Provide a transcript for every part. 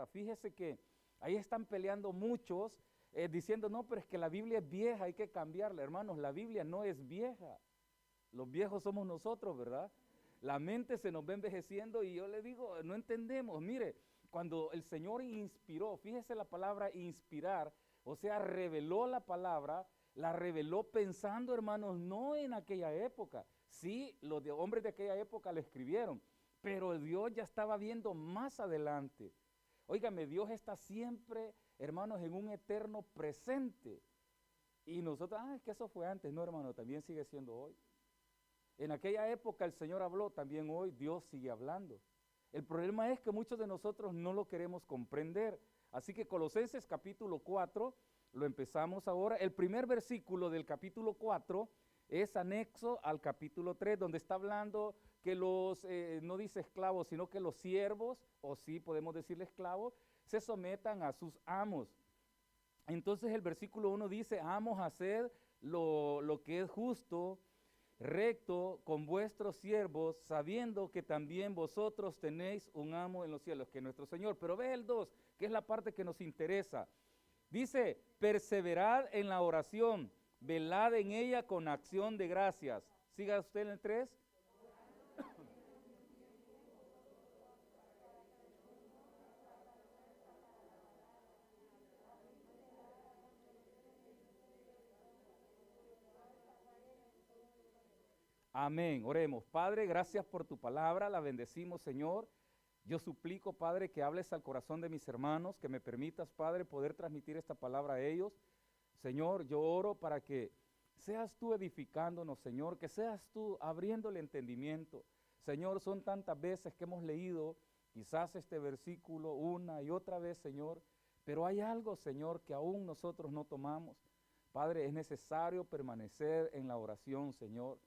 Fíjese que ahí están peleando muchos, diciendo, no, pero es que la Biblia es vieja, hay que cambiarla. Hermanos, la Biblia no es vieja. Los viejos somos nosotros, ¿verdad? La mente se nos va envejeciendo y yo le digo, no entendemos. Mire, cuando el Señor inspiró, fíjese la palabra inspirar, o sea, reveló la palabra, la reveló pensando, hermanos, no en aquella época. Sí, los hombres de aquella época la escribieron, pero Dios ya estaba viendo más adelante. Óigame, Dios está siempre, hermanos, en un eterno presente. Y nosotros, es que eso fue antes. No, hermano, también sigue siendo hoy. En aquella época el Señor habló, también hoy Dios sigue hablando. El problema es que muchos de nosotros no lo queremos comprender. Así que Colosenses capítulo 4, lo empezamos ahora. El primer versículo del capítulo 4 es anexo al capítulo 3, donde está hablando que los, no dice esclavos, sino que los siervos, o sí podemos decirle esclavos, se sometan a sus amos. Entonces el versículo 1 dice, amos, haced lo que es justo, recto con vuestros siervos, sabiendo que también vosotros tenéis un amo en los cielos, que es nuestro Señor. Pero ve el 2, que es la parte que nos interesa. Dice, perseverad en la oración, velad en ella con acción de gracias. Siga usted en el 3. Amén, oremos. Padre, gracias por tu palabra, la bendecimos, Señor. Yo suplico, Padre, que hables al corazón de mis hermanos, que me permitas, Padre, poder transmitir esta palabra a ellos. Señor, yo oro para que seas tú edificándonos, Señor, que seas tú abriendo el entendimiento. Señor, son tantas veces que hemos leído quizás este versículo una y otra vez, Señor, pero hay algo, Señor, que aún nosotros no tomamos. Padre, es necesario permanecer en la oración, Señor.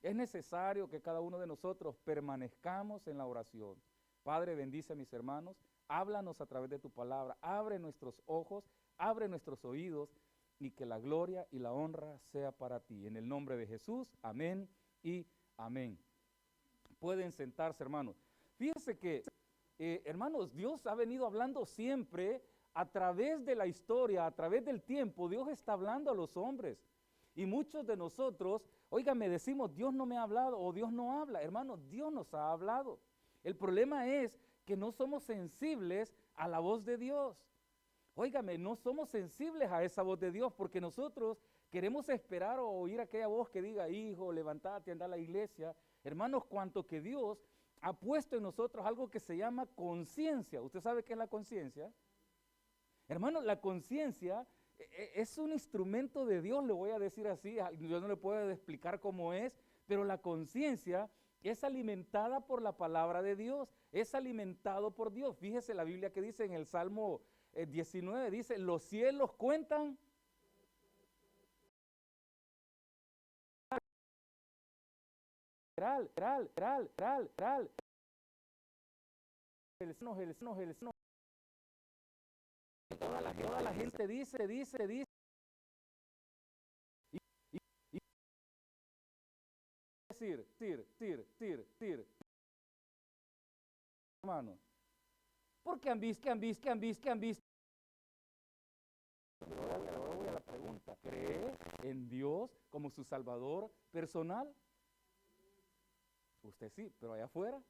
Es necesario que cada uno de nosotros permanezcamos en la oración. Padre, bendice a mis hermanos, háblanos a través de tu palabra, abre nuestros ojos, abre nuestros oídos y que la gloria y la honra sea para ti. En el nombre de Jesús, amén y amén. Pueden sentarse, hermanos. Fíjense que, hermanos, Dios ha venido hablando siempre a través de la historia, a través del tiempo. Dios está hablando a los hombres. Y muchos de nosotros, me decimos, Dios no me ha hablado o Dios no habla. Hermanos, Dios nos ha hablado. El problema es que no somos sensibles a la voz de Dios. No somos sensibles a esa voz de Dios porque nosotros queremos esperar o oír aquella voz que diga, hijo, levántate, anda a la iglesia. Hermanos, cuanto que Dios ha puesto en nosotros algo que se llama conciencia. ¿Usted sabe qué es la conciencia? Hermanos, la conciencia es un instrumento de Dios, le voy a decir así, yo no le puedo explicar cómo es, pero la conciencia es alimentada por la palabra de Dios, es alimentado por Dios. Fíjese la Biblia que dice en el Salmo 19, dice, los cielos cuentan toda la gente dice, hermano, porque han visto. Ahora voy a la pregunta, ¿cree en Dios como su Salvador personal? Usted sí, pero allá afuera,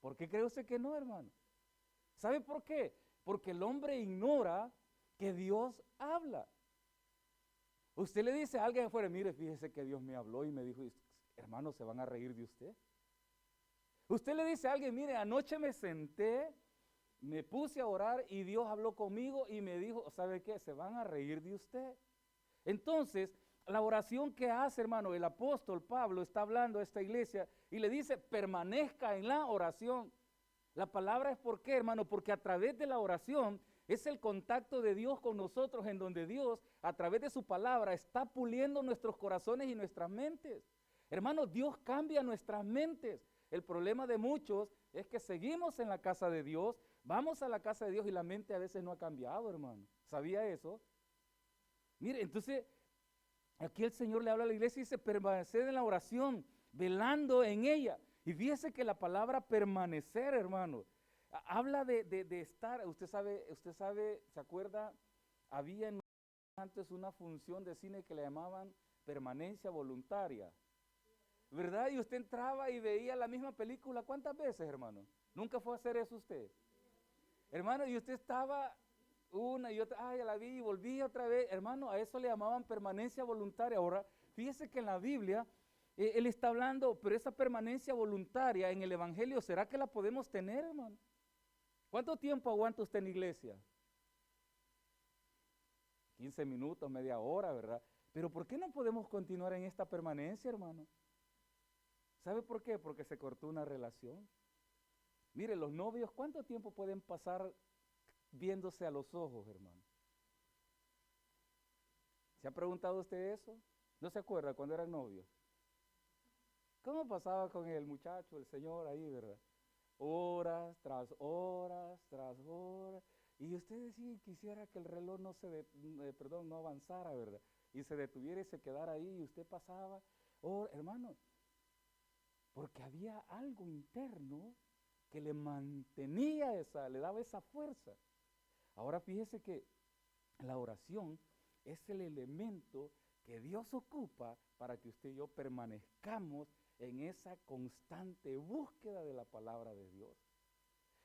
¿por qué cree usted que no, hermano? ¿Sabe por qué? Porque el hombre ignora que Dios habla. Usted le dice a alguien afuera, mire, fíjese que Dios me habló y me dijo, hermano, se van a reír de usted. Usted le dice a alguien, mire, anoche me senté, me puse a orar y Dios habló conmigo y me dijo, ¿sabe qué? Se van a reír de usted. Entonces, la oración que hace, hermano, el apóstol Pablo está hablando a esta iglesia y le dice, permanezca en la oración. La palabra es ¿por qué, hermano? Porque a través de la oración es el contacto de Dios con nosotros, en donde Dios, a través de su palabra, está puliendo nuestros corazones y nuestras mentes. Hermano, Dios cambia nuestras mentes. El problema de muchos es que seguimos en la casa de Dios, vamos a la casa de Dios y la mente a veces no ha cambiado, hermano. ¿Sabía eso? Mire, entonces, aquí el Señor le habla a la iglesia y dice, permanecer en la oración, velando en ella. Y fíjese que la palabra permanecer, hermano, Habla de estar, usted sabe, ¿se acuerda? Había antes una función de cine que le llamaban permanencia voluntaria, ¿verdad? Y usted entraba y veía la misma película, ¿cuántas veces, hermano? ¿Nunca fue a hacer eso usted? Hermano, y usted estaba una y otra, ya la vi y volví otra vez, hermano, a eso le llamaban permanencia voluntaria. Ahora, fíjese que en la Biblia, él está hablando, pero esa permanencia voluntaria en el Evangelio, ¿será que la podemos tener, hermano? ¿Cuánto tiempo aguanta usted en la iglesia? 15 minutos, media hora, ¿verdad? Pero ¿por qué no podemos continuar en esta permanencia, hermano? ¿Sabe por qué? Porque se cortó una relación. Mire, los novios, ¿cuánto tiempo pueden pasar viéndose a los ojos, hermano? ¿Se ha preguntado usted eso? ¿No se acuerda cuando eran novios? ¿Cómo pasaba con el muchacho, el señor ahí, verdad? Horas tras horas tras horas. Y usted decía, quisiera que el reloj no avanzara, ¿verdad? Y se detuviera y se quedara ahí y usted pasaba. Oh, hermano, porque había algo interno que le mantenía le daba esa fuerza. Ahora fíjese que la oración es el elemento que Dios ocupa para que usted y yo permanezcamos en esa constante búsqueda de la palabra de Dios,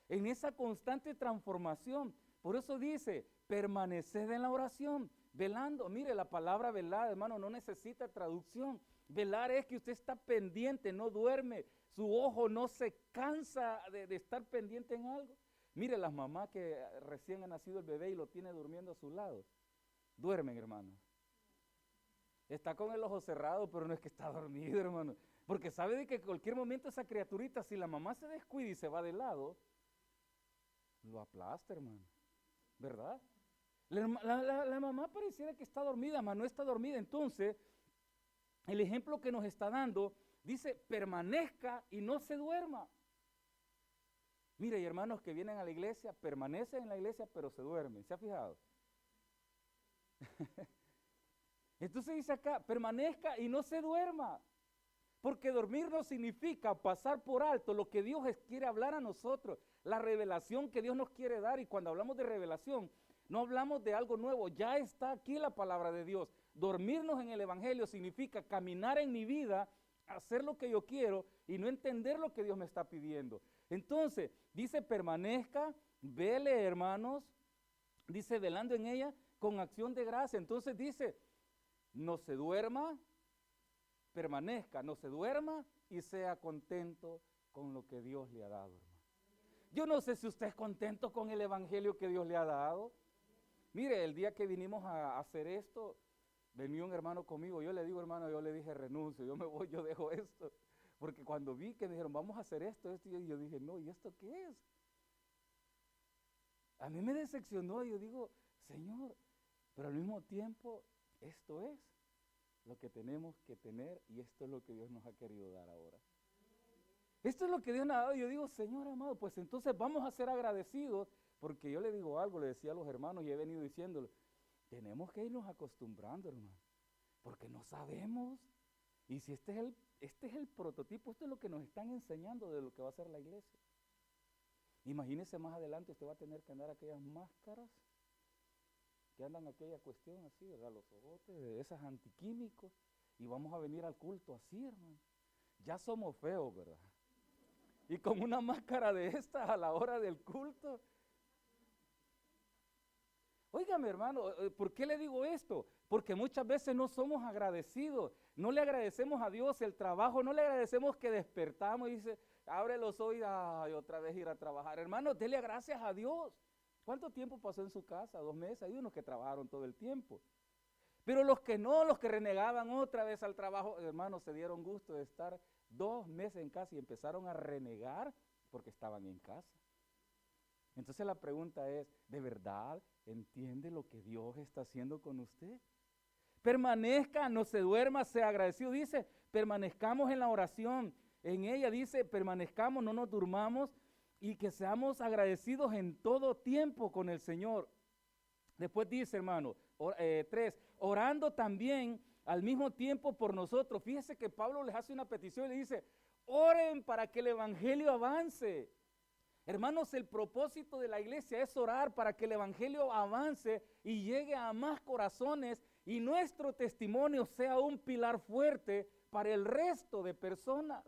en esa constante transformación. Por eso dice, permaneced en la oración, velando. Mire, la palabra velar, hermano, no necesita traducción. Velar es que usted está pendiente, no duerme, su ojo no se cansa de estar pendiente en algo. Mire, las mamás que recién ha nacido el bebé y lo tiene durmiendo a su lado, duermen, hermano. Está con el ojo cerrado, pero no es que está dormido, hermano. Porque sabe de que en cualquier momento esa criaturita, si la mamá se descuida y se va de lado, lo aplasta, hermano. ¿Verdad? La mamá pareciera que está dormida, mas no está dormida. Entonces, el ejemplo que nos está dando, dice, permanezca y no se duerma. Mire, hay hermanos que vienen a la iglesia, permanecen en la iglesia, pero se duermen. ¿Se ha fijado? Entonces dice acá, permanezca y no se duerma. Porque dormir no significa pasar por alto lo que Dios quiere hablar a nosotros, la revelación que Dios nos quiere dar. Y cuando hablamos de revelación, no hablamos de algo nuevo, ya está aquí la palabra de Dios. Dormirnos en el Evangelio significa caminar en mi vida, hacer lo que yo quiero y no entender lo que Dios me está pidiendo. Entonces, dice permanezca, vele, hermanos, dice velando en ella con acción de gracia. Entonces dice, no se duerma, permanezca, no se duerma y sea contento con lo que Dios le ha dado, hermano. Yo no sé si usted es contento con el Evangelio que Dios le ha dado. Mire, el día que vinimos a hacer esto, venía un hermano conmigo. Yo le digo, hermano, yo le dije, renuncio, yo me voy, yo dejo esto. Porque cuando vi que me dijeron, vamos a hacer esto, y yo dije, no, ¿y esto qué es? A mí me decepcionó, yo digo, Señor, pero al mismo tiempo, esto es lo que tenemos que tener y esto es lo que Dios nos ha querido dar ahora. Esto es lo que Dios nos ha dado. Yo digo, Señor amado, pues entonces vamos a ser agradecidos, porque yo le digo algo, le decía a los hermanos y he venido diciéndolo, tenemos que irnos acostumbrando, hermano, porque no sabemos. Y si este es el prototipo, esto es lo que nos están enseñando de lo que va a ser la iglesia. Imagínese más adelante, usted va a tener que andar aquellas máscaras que andan aquella cuestión así, ¿verdad? Los ojotes, de esas antiquímicos, y vamos a venir al culto así, hermano. Ya somos feos, ¿verdad? Y con una máscara de estas a la hora del culto. Óigame, hermano, ¿por qué le digo esto? Porque muchas veces no somos agradecidos, no le agradecemos a Dios el trabajo, no le agradecemos que despertamos y dice, abre los ojos y otra vez ir a trabajar. Hermano, dele gracias a Dios. ¿Cuánto tiempo pasó en su casa? 2 meses. Hay unos que trabajaron todo el tiempo. Pero los que no, los que renegaban otra vez al trabajo, hermanos, se dieron gusto de estar 2 meses en casa y empezaron a renegar porque estaban en casa. Entonces la pregunta es, ¿de verdad entiende lo que Dios está haciendo con usted? Permanezca, no se duerma, sea agradecido. Dice, permanezcamos en la oración. En ella dice, permanezcamos, no nos durmamos y que seamos agradecidos en todo tiempo con el Señor. Después dice, hermano, 3, orando también al mismo tiempo por nosotros. Fíjese que Pablo les hace una petición y le dice, oren para que el evangelio avance. Hermanos, el propósito de la iglesia es orar para que el evangelio avance y llegue a más corazones y nuestro testimonio sea un pilar fuerte para el resto de personas.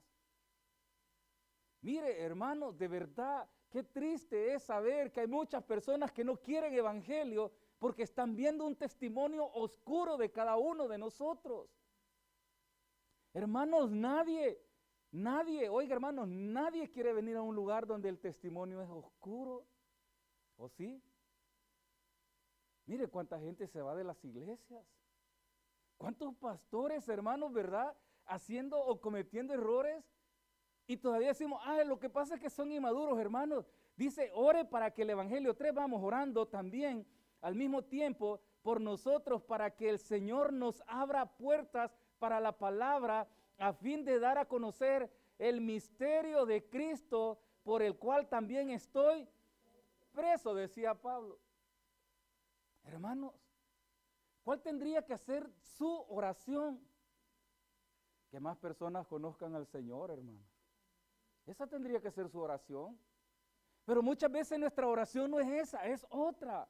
Mire, hermanos, de verdad, qué triste es saber que hay muchas personas que no quieren evangelio porque están viendo un testimonio oscuro de cada uno de nosotros. Hermanos, nadie, oiga hermanos, nadie quiere venir a un lugar donde el testimonio es oscuro. ¿O sí? Mire cuánta gente se va de las iglesias. ¿Cuántos pastores, hermanos, verdad, haciendo o cometiendo errores? Y todavía decimos, lo que pasa es que son inmaduros, hermanos. Dice, ore para que el evangelio, vamos orando también al mismo tiempo por nosotros, para que el Señor nos abra puertas para la palabra, a fin de dar a conocer el misterio de Cristo, por el cual también estoy preso, decía Pablo. Hermanos, ¿cuál tendría que ser su oración? Que más personas conozcan al Señor, hermanos. Esa tendría que ser su oración. Pero muchas veces nuestra oración no es esa, es otra.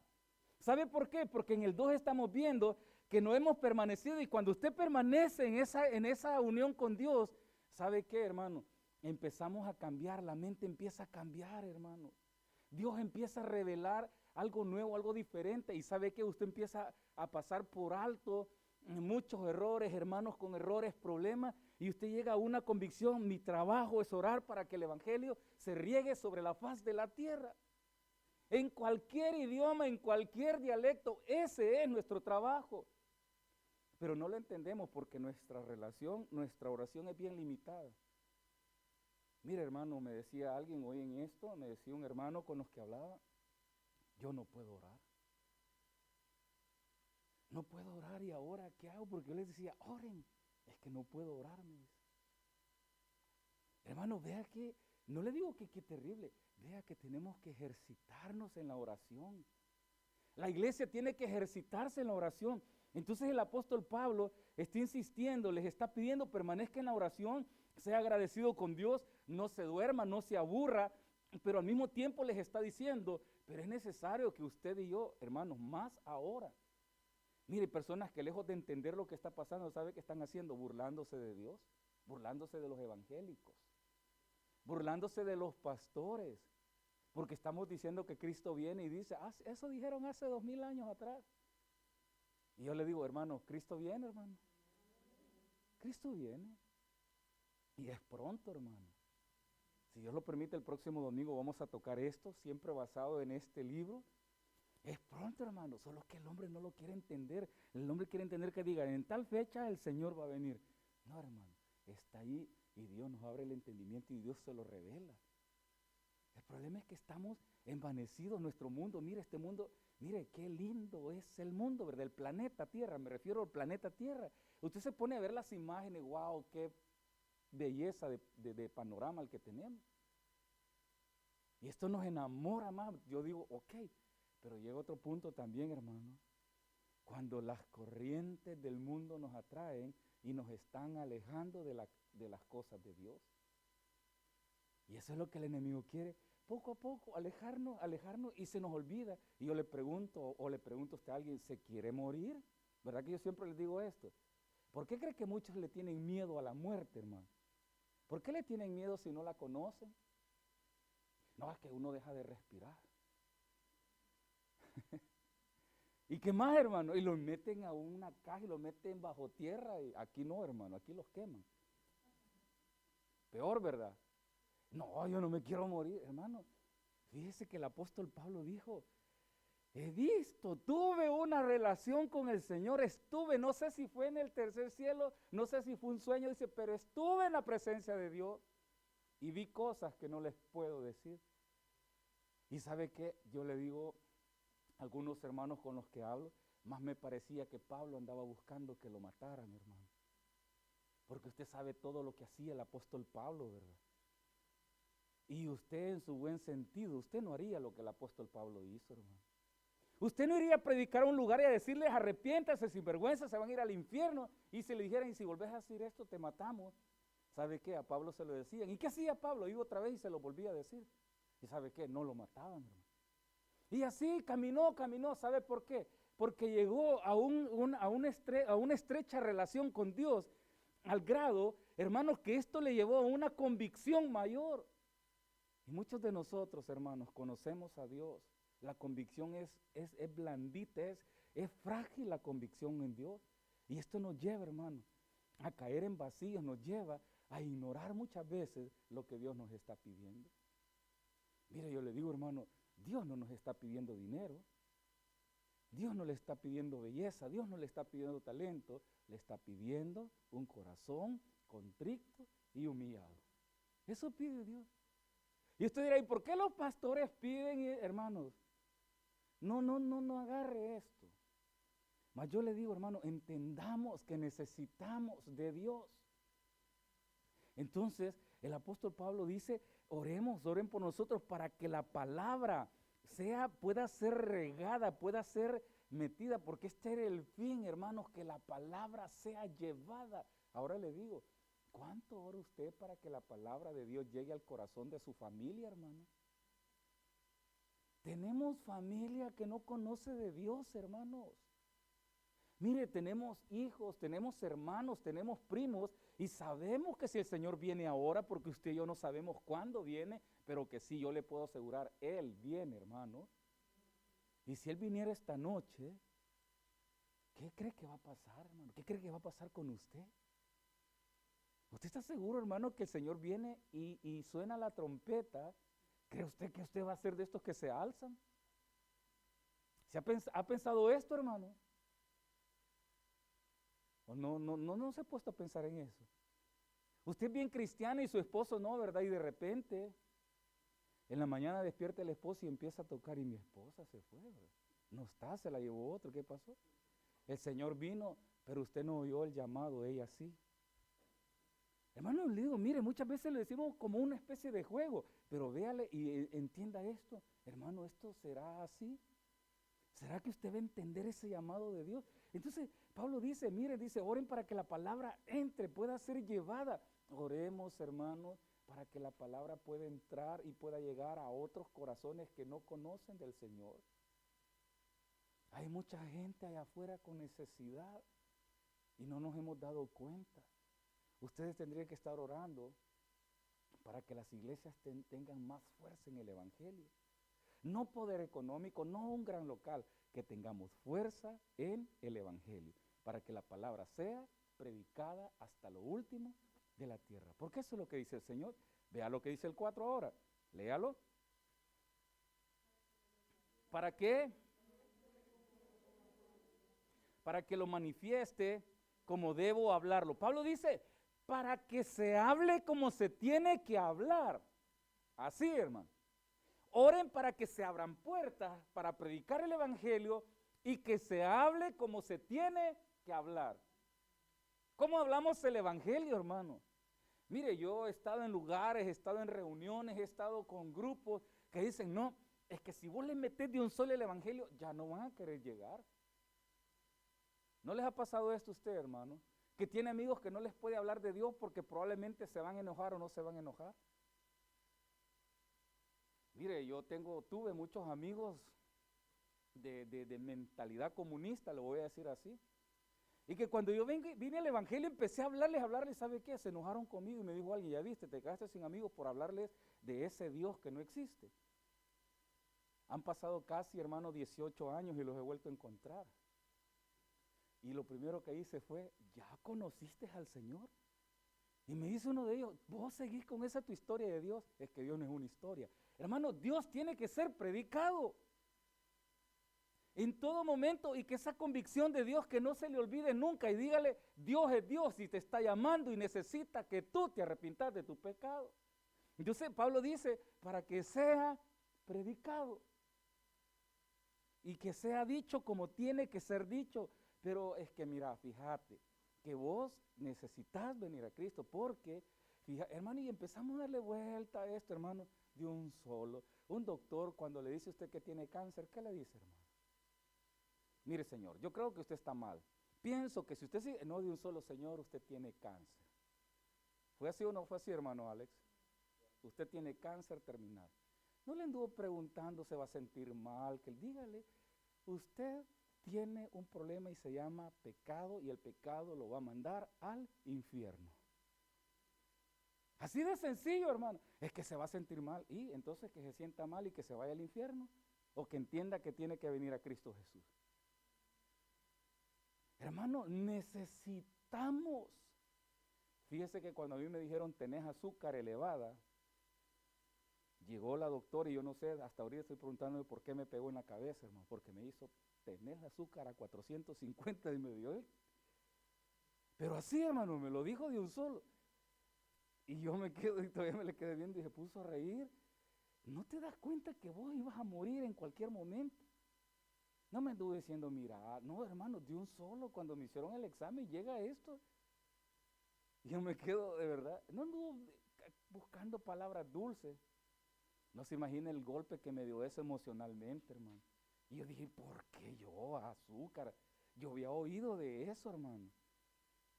¿Sabe por qué? Porque en el 2 estamos viendo que no hemos permanecido, y cuando usted permanece en esa unión con Dios, ¿sabe qué, hermano? Empezamos a cambiar, la mente empieza a cambiar, hermano. Dios empieza a revelar algo nuevo, algo diferente, y ¿sabe qué? Usted empieza a pasar por alto muchos errores, hermanos, con errores, problemas, y usted llega a una convicción: mi trabajo es orar para que el evangelio se riegue sobre la faz de la tierra. En cualquier idioma, en cualquier dialecto, ese es nuestro trabajo. Pero no lo entendemos porque nuestra oración es bien limitada. Mire, hermano, me decía alguien hoy en esto, me decía un hermano con los que hablaba, yo no puedo orar. No puedo orar, ¿y ahora qué hago? Porque yo les decía, oren. Es que no puedo orar, me dice. Hermano, vea que, no le digo que qué terrible, vea que tenemos que ejercitarnos en la oración. La iglesia tiene que ejercitarse en la oración. Entonces el apóstol Pablo está insistiendo, les está pidiendo, permanezca en la oración, sea agradecido con Dios, no se duerma, no se aburra, pero al mismo tiempo les está diciendo, pero es necesario que usted y yo, hermanos, más ahora. Mire, personas que lejos de entender lo que está pasando, ¿sabe qué están haciendo? Burlándose de Dios, burlándose de los evangélicos, burlándose de los pastores, porque estamos diciendo que Cristo viene y dice, eso dijeron hace 2000 años atrás. Y yo le digo, hermano, Cristo viene, hermano. Cristo viene. Y es pronto, hermano. Si Dios lo permite, el próximo domingo vamos a tocar esto, siempre basado en este libro. Es pronto, hermano, solo que el hombre no lo quiere entender. El hombre quiere entender que diga, en tal fecha el Señor va a venir. No, hermano, está ahí y Dios nos abre el entendimiento y Dios se lo revela. El problema es que estamos envanecidos, nuestro mundo, mire este mundo, mire qué lindo es el mundo, ¿verdad? El planeta Tierra, me refiero al planeta Tierra. Usted se pone a ver las imágenes, wow, qué belleza de panorama el que tenemos. Y esto nos enamora más. Yo digo, ok, pero llega otro punto también, hermano, cuando las corrientes del mundo nos atraen y nos están alejando de las cosas de Dios. Y eso es lo que el enemigo quiere, poco a poco, alejarnos, y se nos olvida. Y yo le pregunto, o le pregunto a usted a alguien, ¿se quiere morir? ¿Verdad que yo siempre les digo esto? ¿Por qué cree que muchos le tienen miedo a la muerte, hermano? ¿Por qué le tienen miedo si no la conocen? No, es que uno deja de respirar. ¿Y qué más, hermano? Y los meten a una caja y los meten bajo tierra. Y aquí no, hermano, aquí los queman. Peor, ¿verdad? No, yo no me quiero morir, hermano. Fíjese que el apóstol Pablo dijo, tuve una relación con el Señor, no sé si fue en el tercer cielo, no sé si fue un sueño, dice, pero estuve en la presencia de Dios y vi cosas que no les puedo decir. Y ¿sabe qué? Yo le digo a algunos hermanos con los que hablo, más me parecía que Pablo andaba buscando que lo mataran, hermano. Porque usted sabe todo lo que hacía el apóstol Pablo, ¿verdad? Y usted en su buen sentido, usted no haría lo que el apóstol Pablo hizo, hermano. Usted no iría a predicar a un lugar y a decirles, arrepiéntase, sin vergüenza, se van a ir al infierno. Y si le dijeran, y si volvés a decir esto, te matamos. ¿Sabe qué? A Pablo se lo decían. ¿Y qué hacía Pablo? Iba otra vez y se lo volvía a decir. ¿Y sabe qué? No lo mataban, hermano. Y así caminó, ¿sabe por qué? Porque llegó a una estrecha relación con Dios, al grado, hermanos, que esto le llevó a una convicción mayor. Y muchos de nosotros, hermanos, conocemos a Dios. La convicción es blandita, es frágil la convicción en Dios. Y esto nos lleva, hermano, a caer en vacíos, nos lleva a ignorar muchas veces lo que Dios nos está pidiendo. Mire, yo le digo, hermano, Dios no nos está pidiendo dinero, Dios no le está pidiendo belleza, Dios no le está pidiendo talento, le está pidiendo un corazón contrito y humillado. Eso pide Dios. Y usted dirá, ¿y por qué los pastores piden, hermanos? No agarre esto. Mas yo le digo, hermano, entendamos que necesitamos de Dios. Entonces, el apóstol Pablo dice, oren por nosotros para que la palabra pueda ser regada, pueda ser metida, porque este era el fin, hermanos, que la palabra sea llevada. Ahora le digo, ¿cuánto ora usted para que la palabra de Dios llegue al corazón de su familia, hermano? Tenemos familia que no conoce de Dios, hermanos. Mire, tenemos hijos, tenemos hermanos, tenemos primos, y sabemos que si el Señor viene ahora, porque usted y yo no sabemos cuándo viene, pero que sí, yo le puedo asegurar, Él viene, hermano. Y si Él viniera esta noche, ¿qué cree que va a pasar, hermano? ¿Qué cree que va a pasar con usted? ¿Usted está seguro, hermano, que el Señor viene y suena la trompeta? ¿Cree usted que usted va a ser de estos que se alzan? ¿Ha pensado esto, hermano? ¿O no se ha puesto a pensar en eso? Usted es bien cristiano y su esposo no, ¿verdad? Y de repente, en la mañana despierta el esposo y empieza a tocar y mi esposa se fue, ¿verdad? No está, se la llevó otro, ¿qué pasó? El Señor vino, pero usted no oyó el llamado, ella sí. Hermano, le digo, mire, muchas veces le decimos como una especie de juego, pero véale y entienda esto, hermano, ¿esto será así? ¿Será que usted va a entender ese llamado de Dios? Entonces, Pablo dice, mire, dice, oren para que la palabra entre, pueda ser llevada. Oremos, hermanos, para que la palabra pueda entrar y pueda llegar a otros corazones que no conocen del Señor. Hay mucha gente allá afuera con necesidad y no nos hemos dado cuenta. Ustedes tendrían que estar orando para que las iglesias tengan más fuerza en el evangelio. No poder económico, no un gran local, que tengamos fuerza en el evangelio, para que la palabra sea predicada hasta lo último de la tierra. Porque eso es lo que dice el Señor. Vea lo que dice el 4 ahora, léalo. ¿Para qué? Para que lo manifieste como debo hablarlo. Pablo dice, para que se hable como se tiene que hablar. Así, hermano. Oren para que se abran puertas para predicar el evangelio y que se hable como se tiene que hablar. ¿Cómo hablamos el evangelio, hermano? Mire, yo he estado en lugares, he estado en reuniones, he estado con grupos que dicen, no, es que si vos le metés de un solo el evangelio, ya no van a querer llegar. ¿No les ha pasado esto a usted, hermano? Que tiene amigos que no les puede hablar de Dios porque probablemente se van a enojar o no se van a enojar. Mire, tuve muchos amigos de mentalidad comunista, lo voy a decir así. Y que cuando yo vine al evangelio empecé a hablarles, ¿sabe qué? Se enojaron conmigo y me dijo alguien, ya viste, te quedaste sin amigos por hablarles de ese Dios que no existe. Han pasado casi, hermano, 18 años y los he vuelto a encontrar. Y lo primero que hice fue, ¿ya conociste al Señor? Y me dice uno de ellos, vos seguís con esa tu historia de Dios. Es que Dios no es una historia. Hermano, Dios tiene que ser predicado en todo momento y que esa convicción de Dios que no se le olvide nunca y dígale, Dios es Dios y te está llamando y necesita que tú te arrepintas de tu pecado. Entonces Pablo dice, para que sea predicado y que sea dicho como tiene que ser dicho. Pero es que mira, fíjate, que vos necesitas venir a Cristo porque, hermano, y empezamos a darle vuelta a esto, hermano, de un solo. Un doctor cuando le dice a usted que tiene cáncer, ¿qué le dice, hermano? Mire, señor, yo creo que usted está mal. Pienso que si usted sigue, no de un solo, señor, usted tiene cáncer. ¿Fue así o no fue así, hermano Alex? Usted tiene cáncer terminal. No le anduvo preguntando, se va a sentir mal, que dígale, usted tiene un problema y se llama pecado y el pecado lo va a mandar al infierno. Así de sencillo, hermano. Es que se va a sentir mal y entonces que se sienta mal y que se vaya al infierno o que entienda que tiene que venir a Cristo Jesús. Hermano, necesitamos. Fíjese que cuando a mí me dijeron tenés azúcar elevada, llegó la doctora y yo no sé, hasta ahorita estoy preguntándome por qué me pegó en la cabeza, hermano, porque me hizo tener azúcar a 450 y me dio él. Pero así, hermano, me lo dijo de un solo. Y yo me quedo, y todavía me le quedé viendo y se puso a reír. ¿No te das cuenta que vos ibas a morir en cualquier momento? No me anduve diciendo, mira, no, hermano, de un solo, cuando me hicieron el examen, llega esto. Y yo me quedo, de verdad, no anduvo buscando palabras dulces. No se imagina el golpe que me dio eso emocionalmente, hermano. Y yo dije, ¿por qué yo? Azúcar. Yo había oído de eso, hermano.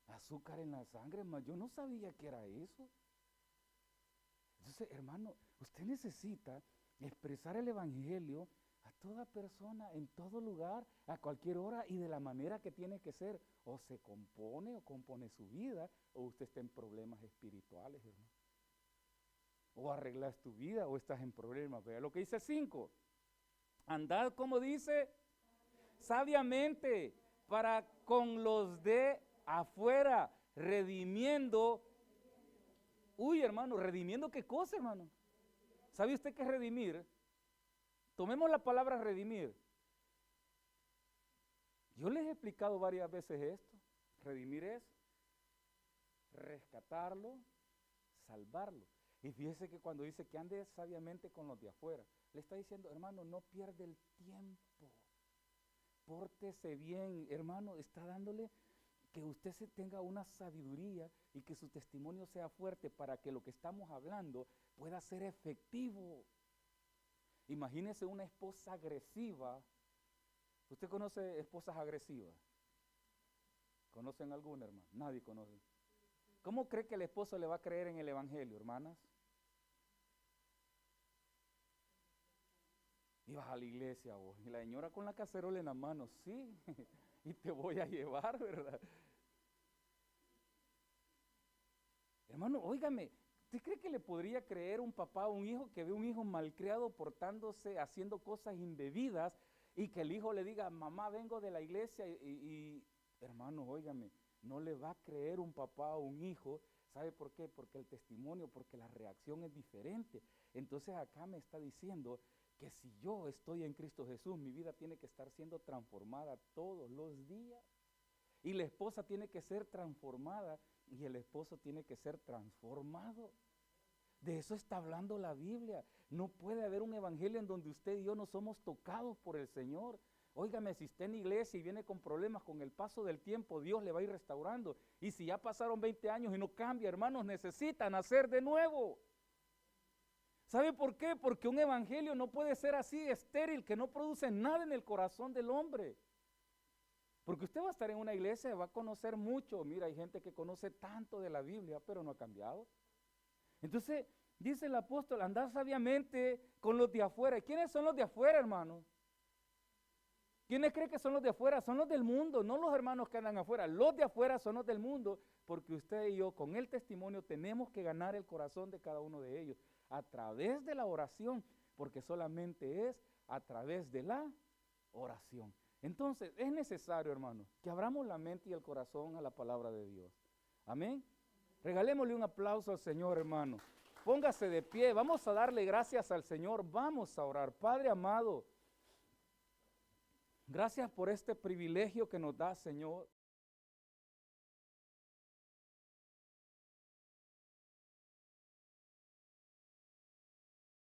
Azúcar en la sangre, hermano. Yo no sabía que era eso. Entonces, hermano, usted necesita expresar el evangelio a toda persona, en todo lugar, a cualquier hora y de la manera que tiene que ser. O se compone o compone su vida, o usted está en problemas espirituales, hermano. O arreglas tu vida o estás en problemas. Vea lo que dice 5. Andad, como dice, sabiamente para con los de afuera, redimiendo. Uy, hermano, ¿redimiendo qué cosa, hermano? ¿Sabe usted qué es redimir? Tomemos la palabra redimir. Yo les he explicado varias veces esto. Redimir es rescatarlo, salvarlo. Y fíjese que cuando dice que ande sabiamente con los de afuera, le está diciendo, hermano, no pierde el tiempo. Pórtese bien, hermano, está dándole que usted tenga una sabiduría y que su testimonio sea fuerte para que lo que estamos hablando pueda ser efectivo. Imagínese una esposa agresiva. ¿Usted conoce esposas agresivas? ¿Conocen alguna, hermano? Nadie conoce. ¿Cómo cree que el esposo le va a creer en el evangelio, hermanas? Ibas a la iglesia vos, y la señora con la cacerola en la mano, sí, y te voy a llevar, ¿verdad? Hermano, óigame, ¿usted cree que le podría creer un papá a un hijo que ve un hijo malcriado portándose, haciendo cosas indebidas y que el hijo le diga, mamá, vengo de la iglesia hermano, óigame, no le va a creer un papá a un hijo? ¿Sabe por qué? Porque el testimonio, porque la reacción es diferente. Entonces acá me está diciendo que si yo estoy en Cristo Jesús, mi vida tiene que estar siendo transformada todos los días. Y la esposa tiene que ser transformada y el esposo tiene que ser transformado. De eso está hablando la Biblia. No puede haber un evangelio en donde usted y yo no somos tocados por el Señor. Óigame, si está en iglesia y viene con problemas, con el paso del tiempo, Dios le va a ir restaurando. Y si ya pasaron 20 años y no cambia, hermanos, necesitan nacer de nuevo. ¿Sabe por qué? Porque un evangelio no puede ser así, estéril, que no produce nada en el corazón del hombre. Porque usted va a estar en una iglesia y va a conocer mucho. Mira, hay gente que conoce tanto de la Biblia, pero no ha cambiado. Entonces, dice el apóstol, andad sabiamente con los de afuera. ¿Y quiénes son los de afuera, hermano? ¿Quiénes creen que son los de afuera? Son los del mundo, no los hermanos que andan afuera. Los de afuera son los del mundo, porque usted y yo, con el testimonio, tenemos que ganar el corazón de cada uno de ellos a través de la oración, porque solamente es a través de la oración. Entonces, es necesario, hermano, que abramos la mente y el corazón a la palabra de Dios. Amén. Regalémosle un aplauso al Señor, hermano. Póngase de pie, vamos a darle gracias al Señor, vamos a orar. Padre amado, gracias por este privilegio que nos da, Señor.